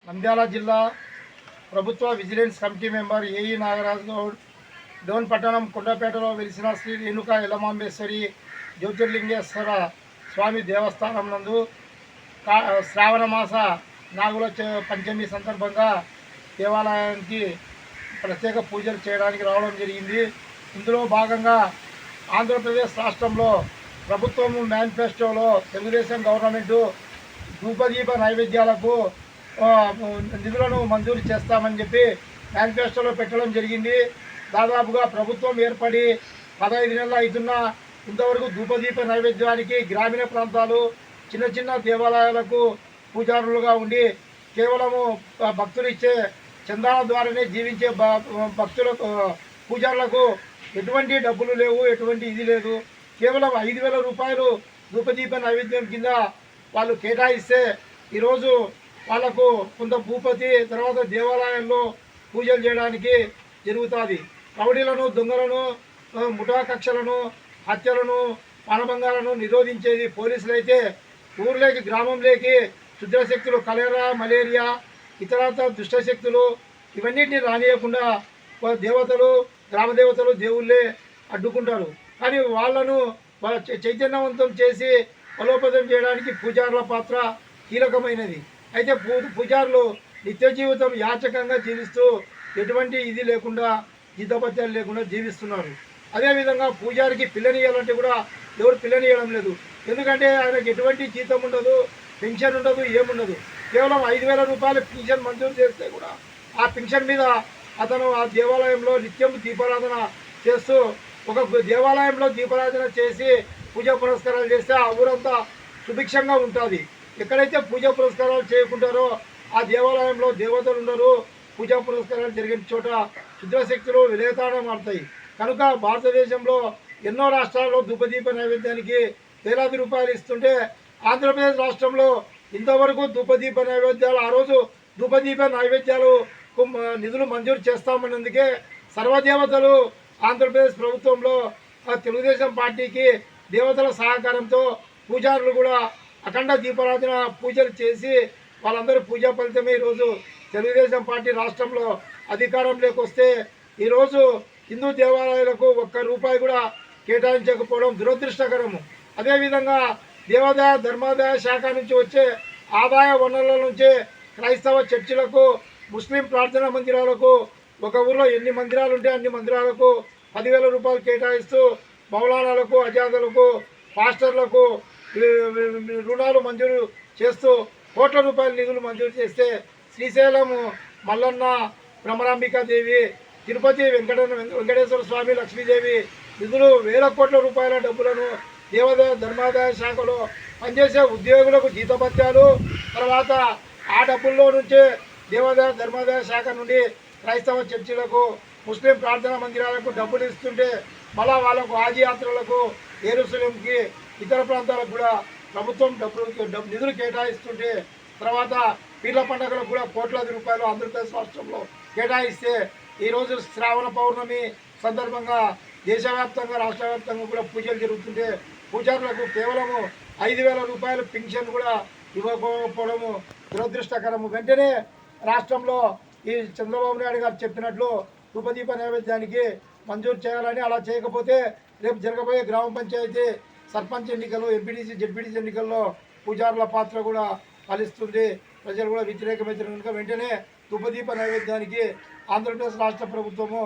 నంద్యాల జిల్లా ప్రభుత్వ vigilance committee member AE Nagaraju Goud Dhone పట్టణం కొండపేటలో వెలిసిన శ్రీ రేణుకా యల్లమాంబేశ్వరి జ్యోతిర్లింగేశ్వర స్వామి దేవస్థానం నందు శ్రావణ మాస నాగుల పంచమి సందర్భంగా దేవాలయానికి ప్రత్యేక పూజలు చేయడానికి రావడం జరిగింది. ఇందులో భాగంగా ఆంధ్రప్రదేశ్ రాష్ట్రంలో ప్రభుత్వం మేనిఫెస్టోలో తెలుగుదేశం గవర్నమెంటు ధూపదీప నైవేద్యాలకు నిధులను మంజూరు చేస్తామని చెప్పి మేనిఫెస్టోలో పెట్టడం జరిగింది. దాదాపుగా ప్రభుత్వం ఏర్పడి 15 నెలలు అవుతున్నా ఇంతవరకు ధూపదీప నైవేద్యానికి గ్రామీణ ప్రాంతాలు చిన్న చిన్న దేవాలయాలకు పూజారులుగా ఉండి కేవలము భక్తులు ఇచ్చే చందాల ద్వారానే జీవించే భక్తులకు పూజారులకు ఎటువంటి డబ్బులు లేవు, ఎటువంటి ఇది లేదు. కేవలం 5,000 రూపాయలు ధూపదీప నైవేద్యం కింద వాళ్ళు కేటాయిస్తే ఈరోజు వాళ్లకు కొంత భూపతి తర్వాత దేవాలయంలో పూజలు చేయడానికి జరుగుతుంది. రౌడీలను, దొంగలను, ముఠా కక్షలను, హత్యలను, మానభంగాలను నిరోధించేది పోలీసులు అయితే ఊర్లోకి గ్రామంలోకి క్షుద్రశక్తులు కలెరా, మలేరియా, ఇతరత్ర దుష్టశక్తులు ఇవన్నిటిని రానియకుండా దేవతలు, గ్రామదేవతలు, దేవుళ్ళే అడ్డుకుంటారు. కానీ వాళ్ళను చైతన్యవంతం చేసి బలోపేతం చేయడానికి పూజారుల పాత్ర కీలకమైనది. అయితే పూజారులు నిత్య జీవితం యాచకంగా జీవిస్తూ ఎటువంటి ఇది లేకుండా జీతపత్యాలు లేకుండా జీవిస్తున్నారు. అదేవిధంగా పూజారికి పిల్లనియాలంటే కూడా ఎవరు పిల్లనియడం లేదు. ఎందుకంటే ఆయనకు ఎటువంటి జీతం ఉండదు, పెన్షన్ ఉండదు, ఏముండదు. కేవలం 5,000 రూపాయలు పెన్షన్ మంజూరు చేస్తే కూడా ఆ పెన్షన్ మీద అతను ఆ దేవాలయంలో నిత్యం దీపారాధన చేస్తూ ఒక దేవాలయంలో దీపారాధన చేసి పూజా పురస్కారాలు చేస్తే ఆ ఊరంతా సుభిక్షంగా ఉంటుంది. ఎక్కడైతే పూజా పురస్కారాలు చేయకుంటారో ఆ దేవాలయంలో దేవతలు ఉండరు. పూజా పురస్కారాలు జరిగిన చోట క్షుద్రశక్తులు విలేతాడం ఆడతాయి. కనుక భారతదేశంలో ఎన్నో రాష్ట్రాల్లో ధూపదీప నైవేద్యానికి వేలాది రూపాయలు ఇస్తుంటే ఆంధ్రప్రదేశ్ రాష్ట్రంలో ఇంతవరకు ధూపదీప నైవేద్యాలు ఆ రోజు ధూపదీప నైవేద్యాలు నిధులు మంజూరు చేస్తామన్నందుకే సర్వదేవతలు ఆంధ్రప్రదేశ్ ప్రభుత్వంలో తెలుగుదేశం పార్టీకి దేవతల సహకారంతో పూజారులు కూడా అఖండ దీపారాధన పూజలు చేసి వాళ్ళందరూ పూజా ఫలితమే ఈరోజు తెలుగుదేశం పార్టీ రాష్ట్రంలో అధికారంలోకి వస్తే ఈరోజు హిందూ దేవాలయాలకు ఒక్క రూపాయి కూడా కేటాయించకపోవడం దురదృష్టకరము. అదేవిధంగా దేవాదాయ ధర్మాదాయ శాఖ నుంచి వచ్చే ఆదాయ వనరుల నుంచి క్రైస్తవ చర్చిలకు, ముస్లిం ప్రార్థనా మందిరాలకు ఒక ఊరిలో ఎన్ని మందిరాలు ఉంటే అన్ని మందిరాలకు 10,000 రూపాయలు కేటాయిస్తూ మౌలానాలకు, అజాదులకు, పాస్టర్లకు రుణాలు మంజూరు చేస్తూ కోట్ల రూపాయల నిధులు మంజూరు చేస్తే శ్రీశైలం మల్లన్న, భ్రమరాంబికాదేవి, తిరుపతి వెంకటేశ్వర స్వామి, లక్ష్మీదేవి నిధులు వేల కోట్ల రూపాయల డబ్బులను దేవాదాయ ధర్మాదాయ శాఖలో పనిచేసే ఉద్యోగులకు జీతభత్యాలు, తర్వాత ఆ డబ్బుల్లో నుంచే దేవాదాయ ధర్మాదాయ శాఖ నుండి క్రైస్తవ చర్చిలకు, ముస్లిం ప్రార్థనా మందిరాలకు డబ్బులు ఇస్తుంటే మళ్ళా వాళ్ళకు హాజీ యాత్రలకు, ఏరుసలేంకి, ఇతర ప్రాంతాలకు కూడా ప్రభుత్వం నిధులు కేటాయిస్తుంటే తర్వాత పీర్ల పండుగలకు కూడా కోట్లాది రూపాయలు ఆంధ్రప్రదేశ్ రాష్ట్రంలో కేటాయిస్తే ఈరోజు శ్రావణ పౌర్ణమి సందర్భంగా దేశవ్యాప్తంగా రాష్ట్ర వ్యాప్తంగా కూడా పూజలు జరుగుతుంటే పూజారులకు కేవలము 5,000 రూపాయలు పెన్షన్ కూడా ఇవ్వకపోవడము దురదృష్టకరము. వెంటనే రాష్ట్రంలో ఈ చంద్రబాబు నాయుడు గారు చెప్పినట్లు ధూపదీప నైవేద్యానికి మంజూరు చేయాలని, అలా చేయకపోతే రేపు జరగబోయే గ్రామ పంచాయతీ సర్పంచ్ ఎన్నికలు, ఎంపీటీసీ, జెడ్పీటీసీ ఎన్నికల్లో పూజారుల పాత్ర కూడా ఫలిస్తుంది. ప్రజలు కూడా వ్యతిరేకమైన కనుక వెంటనే ధూపదీప నైవేద్యానికి ఆంధ్రప్రదేశ్ రాష్ట్ర ప్రభుత్వము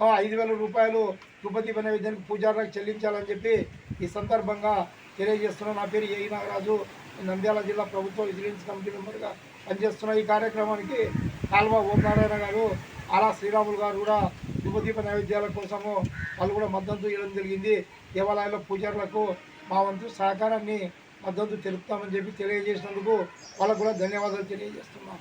5,000 రూపాయలు ధూపదీప నైవేద్యానికి పూజారులకు చెల్లించాలని చెప్పి ఈ సందర్భంగా తెలియజేస్తున్నాను. నా పేరు ఏఈ నాగరాజు, నంద్యాల జిల్లా ప్రభుత్వ విజిలెన్స్ కమిటీ మెంబర్గా పనిచేస్తున్న. ఈ కార్యక్రమానికి కాల్వ ఓం నారాయణ గారు, ఆలా శ్రీరాములు గారు కూడా ధూపదీప నైవేద్యాల కోసము వాళ్ళు కూడా మద్దతు ఇవ్వడం జరిగింది. దేవాలయాల్లో పూజారులకు మా వంతు సహకారాన్ని మద్దతు తెలుపుతామని చెప్పి తెలియజేసినందుకు వాళ్ళకు కూడా ధన్యవాదాలు తెలియజేస్తున్నాం.